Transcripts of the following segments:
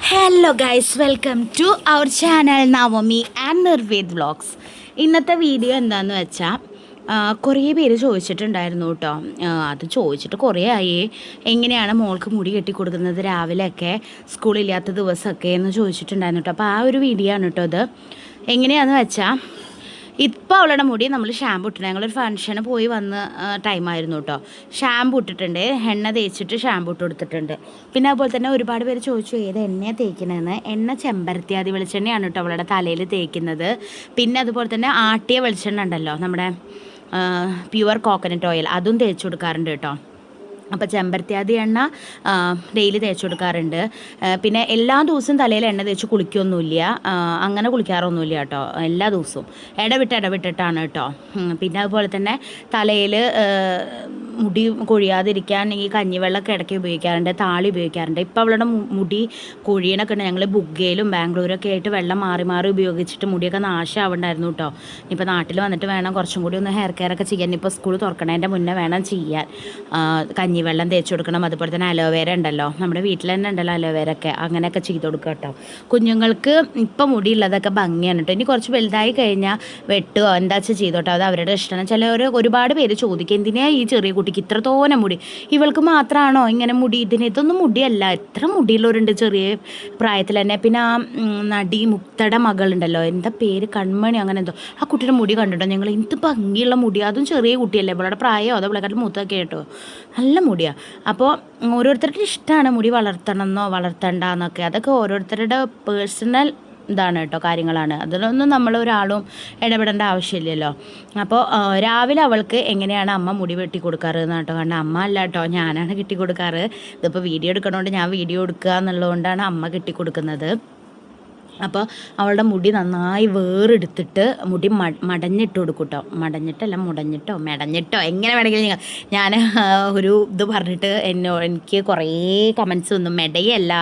Hello guys, welcome to our channel Navami and Nirved vlogs. ഇന്നത്തെ video എന്താണെന്ന് വെച്ചാൽ കുറേ പേര് ചോദിച്ചിട്ടുണ്ടായിരുന്നു കേട്ടോ. അത് ചോദിച്ചിട്ട് കുറേ ആയി, എങ്ങനെയാണ് മോൾക്ക് മുടി കെട്ടി കൊടുക്കുന്നത് രാവിലെയൊക്കെ സ്കൂളില്ലാത്ത ദിവസമൊക്കെ എന്ന് ചോദിച്ചിട്ടുണ്ടായിരുന്നു കേട്ടോ. അപ്പോൾ ആ ഒരു വീഡിയോ ആണ് കേട്ടോ അത്. എങ്ങനെയാണെന്ന് വെച്ചാൽ ഇപ്പോൾ അവളുടെ മുടി നമ്മൾ ഷാമ്പു ഇട്ടിട്ടുണ്ട്. ഞങ്ങളൊരു ഫംഗ്ഷന് പോയി വന്ന ടൈമായിരുന്നു കേട്ടോ. ഷാമ്പു ഇട്ടിട്ടുണ്ട്, എണ്ണ തേച്ചിട്ട് ഷാമ്പു ഇട്ട് കൊടുത്തിട്ടുണ്ട്. പിന്നെ അതുപോലെ തന്നെ ഒരുപാട് പേര് ചോദിച്ചു ഏത് എണ്ണയാണ് തേക്കുന്നതെന്ന്. എണ്ണ ചെമ്പരത്തിയാതി വെളിച്ചെണ്ണയാണ് കേട്ടോ അവളുടെ തലയിൽ തേക്കുന്നത്. പിന്നെ അതുപോലെ തന്നെ ആട്ടിയ വെളിച്ചെണ്ണ ഉണ്ടല്ലോ, നമ്മുടെ പ്യുവർ കോക്കനട്ട് ഓയിൽ, അതും തേച്ച് കൊടുക്കാറുണ്ട് കേട്ടോ. അപ്പോൾ ചെമ്പരത്തിയാതി എണ്ണ ഡെയിലി തേച്ച് കൊടുക്കാറുണ്ട്. പിന്നെ എല്ലാ ദിവസവും തലയിൽ എണ്ണ തേച്ച് കുളിക്കൊന്നുമില്ല, അങ്ങനെ കുളിക്കാറൊന്നുമില്ല കേട്ടോ. എല്ലാ ദിവസവും ഇടവിട്ടിട്ടാണ് കേട്ടോ. പിന്നെ അതുപോലെ തന്നെ തലയിൽ മുടി കൊഴിയാതിരിക്കാൻ ഈ കഞ്ഞിവെള്ളമൊക്കെ ഇടയ്ക്ക് ഉപയോഗിക്കാറുണ്ട്, താളി ഉപയോഗിക്കാറുണ്ട്. ഇപ്പോൾ അവളുടെ മുടി കൊഴിയണൊക്കെ ഉണ്ട്. ഞങ്ങൾ ബുഗ്ഗയിലും ബാംഗ്ലൂരൊക്കെ ആയിട്ട് വെള്ളം മാറി മാറി ഉപയോഗിച്ചിട്ട് മുടിയൊക്കെ നാശമാവുണ്ടായിരുന്നു കേട്ടോ. ഇപ്പോൾ നാട്ടിൽ വന്നിട്ട് വേണം കുറച്ചും കൂടി ഒന്ന് ഹെയർ കെയർ ഒക്കെ ചെയ്യാൻ. ഇപ്പോൾ സ്കൂൾ തുറക്കണതിൻ്റെ മുന്നേ വേണം ചെയ്യാൻ. കഞ്ഞിവെള്ളം തേച്ച് കൊടുക്കണം. അതുപോലെ തന്നെ അലോവേര ഉണ്ടല്ലോ, നമ്മുടെ വീട്ടിൽ തന്നെ ഉണ്ടല്ലോ അലോവേര ഒക്കെ, അങ്ങനെയൊക്കെ ചെയ്ത് കൊടുക്കുക കേട്ടോ. കുഞ്ഞുങ്ങൾക്ക് ഇപ്പം മുടിയുള്ളതൊക്കെ ഭംഗിയാണ് കേട്ടോ. ഇനി കുറച്ച് വലുതായി കഴിഞ്ഞാൽ വെട്ടുകയോ എന്താ വെച്ചാൽ ചെയ്തോട്ടോ, അത് അവരുടെ ഇഷ്ടമാണ്. ചിലവർ ഒരുപാട് പേര് ചോദിക്കും എന്തിനാ ഈ ചെറിയ കുട്ടിക്ക് ഇത്ര തോനെ മുടി, ഇവൾക്ക് മാത്രമാണോ ഇങ്ങനെ മുടി, ഇതൊന്നും മുടിയല്ല, എത്ര മുടിയുള്ളവരുണ്ട് ചെറിയ പ്രായത്തിൽ തന്നെ. പിന്നെ ആ നടി മുക്തയുടെ മകളുണ്ടല്ലോ, എന്താ പേര്, കൺമണി അങ്ങനെ എന്തോ, ആ കുട്ടിയുടെ മുടി കണ്ടിട്ടോ ഞങ്ങൾ, എന്ത് ഭംഗിയുള്ള മുടി, അതും ചെറിയ കുട്ടിയല്ലേ, ഇവളുടെ പ്രായമോ അതോ ഇവളെക്കാട്ടും മൂത്തൊക്കെ കേട്ടോ, നല്ല മുടിയാണ്. അപ്പോൾ ഓരോരുത്തരുടെ ഇഷ്ടമാണ് മുടി വളർത്തണമെന്നോ വളർത്തണ്ടെന്നൊക്കെ, അതൊക്കെ ഓരോരുത്തരുടെ പേഴ്സണൽ ഇതാണ് കേട്ടോ, കാര്യങ്ങളാണ്. അതിലൊന്നും നമ്മൾ ഒരാളും ഇടപെടേണ്ട ആവശ്യമില്ലല്ലോ. അപ്പോൾ രാവിലെ അവൾക്ക് എങ്ങനെയാണ് അമ്മ മുടി വെട്ടി കൊടുക്കാറ് എന്ന് കേട്ടോ. കാരണം അമ്മ അല്ല കേട്ടോ, ഞാനാണ് കെട്ടി കൊടുക്കാറ്. ഇതിപ്പോൾ വീഡിയോ എടുക്കണോണ്ട് ഞാൻ വീഡിയോ എടുക്കുക എന്നുള്ളതുകൊണ്ടാണ് അമ്മ കെട്ടി കൊടുക്കുന്നത്. അപ്പോൾ അവളുടെ മുടി നന്നായി വേറെടുത്തിട്ട് മുടി മടഞ്ഞിട്ട് കൊടുക്കും കേട്ടോ. മെടഞ്ഞിട്ടോ എങ്ങനെ വേണമെങ്കിലും ഞാൻ ഒരു ഇത് പറഞ്ഞിട്ട് എനിക്ക് കുറേ കമൻസ് വന്നു, മെടയല്ല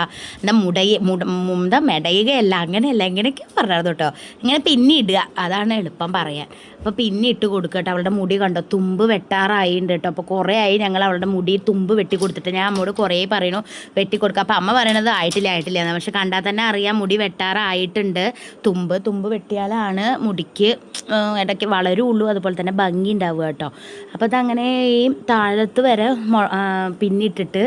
എന്താ മെടയുകയല്ല, അങ്ങനെയല്ല എങ്ങനെയൊക്കെ പറഞ്ഞത് കേട്ടോ. ഇങ്ങനെ പിന്നി ഇടുക, അതാണ് എളുപ്പം പറയാൻ. അപ്പോൾ പിന്നി ഇട്ട് കൊടുക്കട്ടെ. അവളുടെ മുടി കണ്ടോ, തുമ്പ് വെട്ടാറായിട്ടുണ്ട് കേട്ടോ. അപ്പോൾ കുറേ ആയി ഞങ്ങൾ അവളുടെ മുടി തുമ്പ് വെട്ടി കൊടുത്തിട്ട്. ഞാൻ അമ്മോട് കുറേ പറയണു വെട്ടി കൊടുക്കുക. അപ്പോൾ അമ്മ പറയണത് ആയിട്ടില്ല എന്ന്. പക്ഷെ കണ്ടാൽ തന്നെ അറിയാം മുടി വെട്ടാറായിട്ടുണ്ട്. തുമ്പ് വെട്ടിയാലാണ് മുടിക്ക് ഇടയ്ക്ക് വളരുള്ളൂ, അതുപോലെ തന്നെ ഭംഗി ഉണ്ടാവുക കേട്ടോ. അപ്പോൾ അതങ്ങനെ ഈ താഴത്ത് വരെ പിന്നിട്ടിട്ട്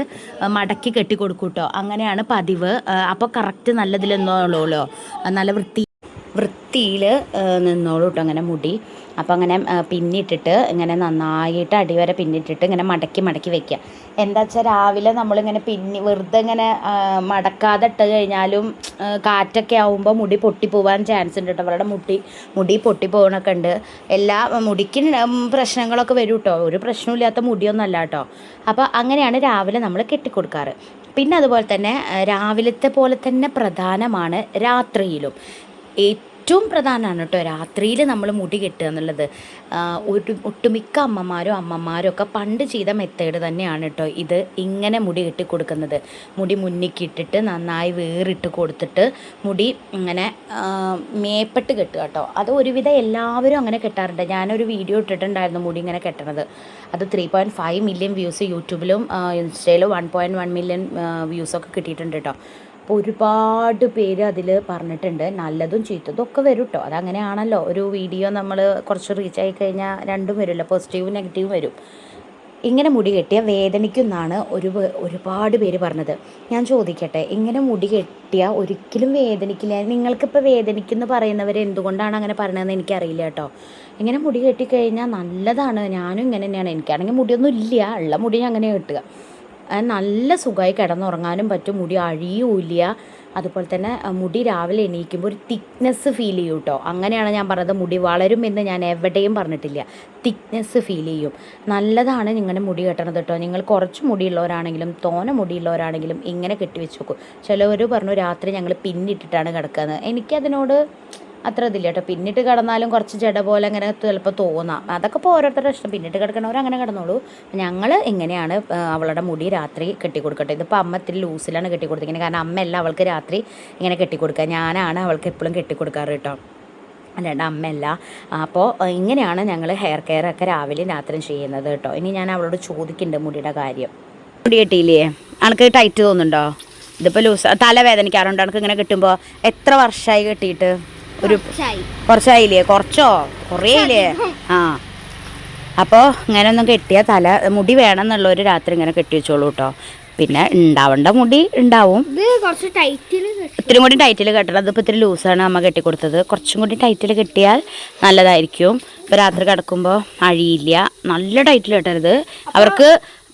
മടക്കി കെട്ടി കൊടുക്കും കേട്ടോ. അങ്ങനെയാണ് പതിവ്. അപ്പോൾ കറക്റ്റ് നല്ലതിലെന്നോളൂല്ലോ, നല്ല വൃത്തിയിൽ നിന്നോളൂ കേട്ടോ അങ്ങനെ മുടി. അപ്പോൾ അങ്ങനെ പിന്നിട്ടിട്ട് ഇങ്ങനെ നന്നായിട്ട് അടിവരെ പിന്നിട്ടിട്ട് ഇങ്ങനെ മടക്കി വയ്ക്കുക. എന്താ വെച്ചാൽ രാവിലെ നമ്മളിങ്ങനെ വെറുതെ ഇങ്ങനെ മടക്കാതെ ഇട്ട് കഴിഞ്ഞാലും കാറ്റൊക്കെ ആവുമ്പോൾ മുടി പൊട്ടിപ്പോവാൻ ചാൻസ് ഉണ്ട് കേട്ടോ. അവരുടെ മുടി പൊട്ടിപ്പോകണൊക്കെ ഉണ്ട്. എല്ലാ മുടിക്ക് പ്രശ്നങ്ങളൊക്കെ വരും കേട്ടോ. ഒരു പ്രശ്നമില്ലാത്ത മുടിയൊന്നും അല്ല കേട്ടോ. അപ്പോൾ അങ്ങനെയാണ് രാവിലെ നമ്മൾ കെട്ടിക്കൊടുക്കാറ്. പിന്നെ അതുപോലെ തന്നെ രാവിലത്തെ പോലെ തന്നെ പ്രധാനമാണ് രാത്രിയിലും. ഏറ്റവും പ്രധാനമാണ് കേട്ടോ രാത്രിയിൽ നമ്മൾ മുടി കെട്ടുക എന്നുള്ളത്. ഒട്ടുമിക്ക അമ്മമാരും ഒക്കെ പണ്ട് ചെയ്ത മെത്തേഡ് തന്നെയാണ് കേട്ടോ ഇത്. ഇങ്ങനെ മുടി കെട്ടി കൊടുക്കുന്നത്, മുടി മുന്നിക്കിട്ടിട്ട് നന്നായി വേറിട്ട് കൊടുത്തിട്ട് മുടി ഇങ്ങനെ മേപ്പെട്ട് കെട്ടുക കേട്ടോ. അത് ഒരുവിധം എല്ലാവരും അങ്ങനെ കെട്ടാറുണ്ട്. ഞാനൊരു വീഡിയോ ഇട്ടിട്ടുണ്ടായിരുന്നു മുടി ഇങ്ങനെ കെട്ടണത്. അത് 3.5 മില്യൺ വ്യൂസ് യൂട്യൂബിലും ഇൻസ്റ്റയിലും 1.1 മില്യൺ വ്യൂസൊക്കെ കിട്ടിയിട്ടുണ്ട് കേട്ടോ. അപ്പോൾ ഒരുപാട് പേര് അതിൽ പറഞ്ഞിട്ടുണ്ട്, നല്ലതും ചീത്തതും ഒക്കെ വരും കേട്ടോ. അതങ്ങനെയാണല്ലോ, ഒരു വീഡിയോ നമ്മൾ കുറച്ച് റീച്ച് ആയി കഴിഞ്ഞാൽ രണ്ടും വരുമല്ലോ, പോസിറ്റീവും നെഗറ്റീവും വരും. ഇങ്ങനെ മുടി കെട്ടിയാൽ വേദനിക്കുമെന്നാണ് ഒരുപാട് പേര് പറഞ്ഞത്. ഞാൻ ചോദിക്കട്ടെ, ഇങ്ങനെ മുടി കെട്ടിയാൽ ഒരിക്കലും വേദനിക്കില്ല? നിങ്ങൾക്കിപ്പോൾ വേദനിക്കുമെന്ന് പറയുന്നവർ എന്തുകൊണ്ടാണ് അങ്ങനെ പറയണതെന്ന് എനിക്കറിയില്ല കേട്ടോ. ഇങ്ങനെ മുടി കെട്ടിക്കഴിഞ്ഞാൽ നല്ലതാണ്. ഞാനും ഇങ്ങനെ തന്നെയാണ്. എനിക്കാണെങ്കിൽ മുടിയൊന്നും ഇല്ല, ഉള്ള മുടി ഞാൻ അങ്ങനെ കെട്ടുക. നല്ല സുഖമായി കിടന്നുറങ്ങാനും പറ്റും, മുടി അഴിയൂല്ല. അതുപോലെ തന്നെ മുടി രാവിലെ എണീക്കുമ്പോൾ ഒരു തിക്നെസ് ഫീൽ ചെയ്യും കേട്ടോ. അങ്ങനെയാണ് ഞാൻ പറഞ്ഞത്, മുടി വളരുമെന്ന് ഞാൻ എവിടെയും പറഞ്ഞിട്ടില്ല. തിക്നെസ് ഫീൽ ചെയ്യും. നല്ലതാണ് നിങ്ങളുടെ മുടി കെട്ടണത് കേട്ടോ. നിങ്ങൾ കുറച്ച് മുടിയുള്ളവരാണെങ്കിലും തോനെ മുടിയുള്ളവരാണെങ്കിലും ഇങ്ങനെ കെട്ടിവെച്ച് നോക്കും. ചിലവർ പറഞ്ഞു രാത്രി ഞങ്ങൾ പിന്നിട്ടിട്ടാണ് കിടക്കുന്നത്. എനിക്കതിനോട് അത്ര ഇതില്ല കേട്ടോ. പിന്നിട്ട് കിടന്നാലും കുറച്ച് ജട പോലെ അങ്ങനെ ചിലപ്പോൾ തോന്നാം. അതൊക്കെ ഇപ്പോൾ ഓരോരുത്തരുടെ ഇഷ്ടം. പിന്നിട്ട് കിടക്കണവർ അങ്ങനെ കിടന്നോളൂ. ഞങ്ങൾ എങ്ങനെയാണ് അവളുടെ മുടി രാത്രി കെട്ടിക്കൊടുക്കട്ടെ. ഇതിപ്പോൾ അമ്മ ഇത്തിരി ലൂസിലാണ് കെട്ടിക്കൊടുത്തിരിക്കുന്നത്. കാരണം അമ്മയല്ല അവൾക്ക് രാത്രി ഇങ്ങനെ കെട്ടിക്കൊടുക്കുക, ഞാനാണ് അവൾക്ക് എപ്പോഴും കെട്ടിക്കൊടുക്കാറ് കേട്ടോ, അല്ലാണ്ട് അമ്മയല്ല. അപ്പോൾ ഇങ്ങനെയാണ് ഞങ്ങൾ ഹെയർ കെയർ ഒക്കെ രാവിലെയും രാത്രിയും ചെയ്യുന്നത് കേട്ടോ. ഇനി ഞാൻ അവളോട് ചോദിക്കുന്നുണ്ട് മുടിയുടെ കാര്യം. മുടി കെട്ടിയില്ലേ, ആൾക്ക് ടൈറ്റ് തോന്നുന്നുണ്ടോ? ഇതിപ്പോൾ ലൂസ് തലവേദനിക്കാറുണ്ട് എനിക്ക് ഇങ്ങനെ കിട്ടുമ്പോൾ. എത്ര വർഷമായി കെട്ടിയിട്ട്? ഒരു കുറച്ചായില്ലേ? കുറച്ചോ കുറേ ഇല്ലേ? ആ അപ്പോൾ ഇങ്ങനെ ഒന്നും കെട്ടിയാൽ മുടി വേണം എന്നുള്ളൊരു രാത്രി ഇങ്ങനെ കെട്ടി വെച്ചോളൂ കേട്ടോ. പിന്നെ ഉണ്ടാവേണ്ട മുടി ഉണ്ടാവും. ഇത്തിരി കൂടി ടൈറ്റിൽ കെട്ടണം. അതിപ്പോൾ ഇത്തിരി ലൂസാണ് അമ്മ കെട്ടിക്കൊടുത്തത്. കുറച്ചും കൂടി ടൈറ്റിൽ കെട്ടിയാൽ നല്ലതായിരിക്കും. ഇപ്പോൾ രാത്രി കിടക്കുമ്പോൾ അഴിയില്ല. നല്ല ടൈറ്റിൽ കെട്ടരുത്. അവർക്ക്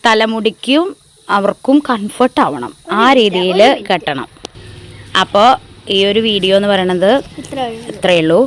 തലമുടിക്കും അവർക്കും കംഫർട്ട് ആവണം, ആ രീതിയിൽ കെട്ടണം. അപ്പോൾ ഈ ഒരു വീഡിയോ എന്ന് പറയണത് ഇത്രയേ ഉള്ളൂ.